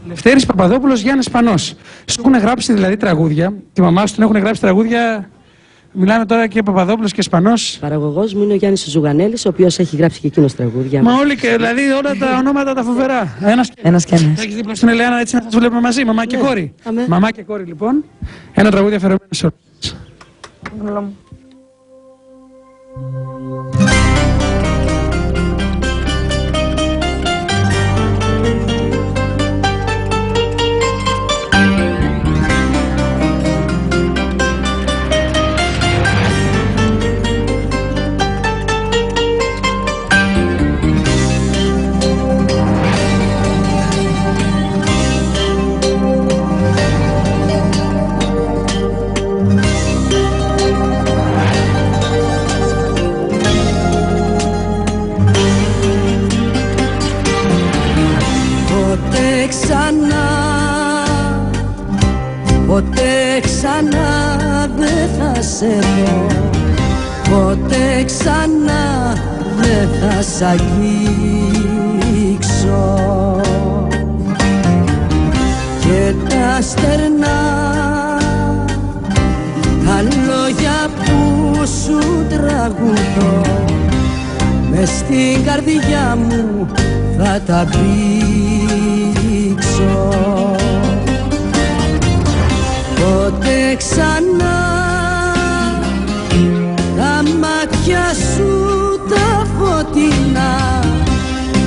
Λευτέρης Παπαδόπουλος, Γιάννης Πανός. Σου έχουν γράψει δηλαδή τραγούδια, τη μαμά σου την έχουν γράψει τραγούδια. Μιλάμε τώρα και Παπαδόπουλος και Σπανός. Παραγωγός μου είναι ο Γιάννης Ζουγανέλης, ο οποίος έχει γράψει και εκείνος τραγούδια. Μα όλοι και δηλαδή όλα τα ονόματα τα φοβερά. Ένας και ένας. Έχεις δίπλα στην Ελεάνα, έτσι να σας βλέπουμε μαζί, μαμά και κόρη. Μαμά και κόρη λοιπόν. Ένα τραγούδι αφιερωμένο σε όλους. Ποτέ ξανά δεν θα σε δω, ποτέ ξανά δεν θα σ' αγγίξω και τα στερνά τα λόγια που σου τραγουδώ μες στην καρδιά μου θα τα πήξω. Ποτέ ξανά τα μάτια σου τα φωτεινά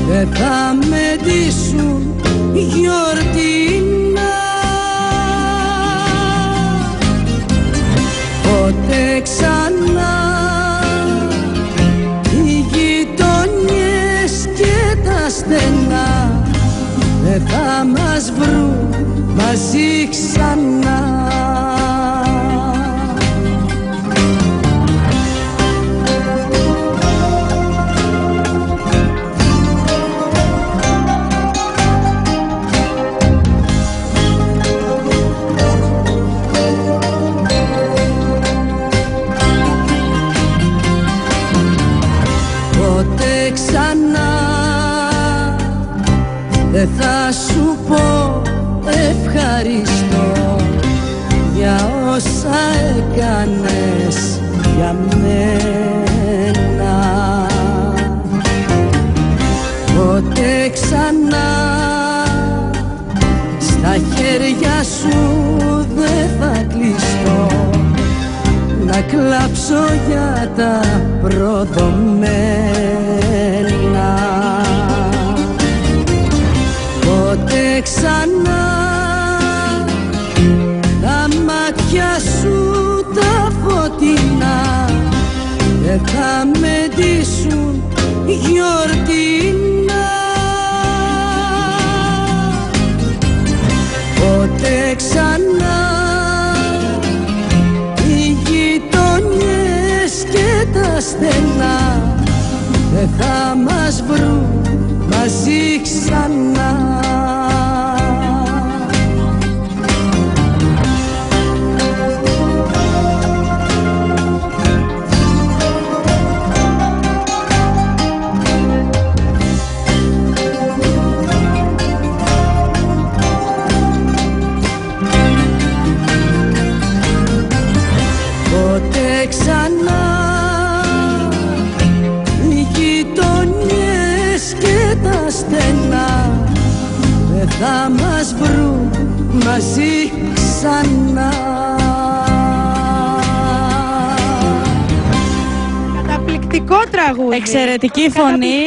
δεν θα με ντύσουν γιορτινά. Ποτέ ξανά οι γειτονιές και τα στενά δεν θα μας βρουν μαζί ξανά. Ποτέ ξανά δεν θα σου πω ευχαριστώ για όσα έκανες για μένα. Ποτέ ξανά στα χέρια σου δεν θα κλειστώ να κλάψω για τα προδομένα. Ποτέ ξανά τα μάτια σου τα φωτεινά δεν θα με ντύσουν γιορτινά. Ποτέ ξανά οι γειτονιές και τα στενά δεν θα μας βρουν μαζί ξανά. Ποτέ ξανά οι γειτονιές και τα στενά δεν θα μας βρουν μαζί ξανά. Καταπληκτικό τραγούδι. Εξαιρετική φωνή.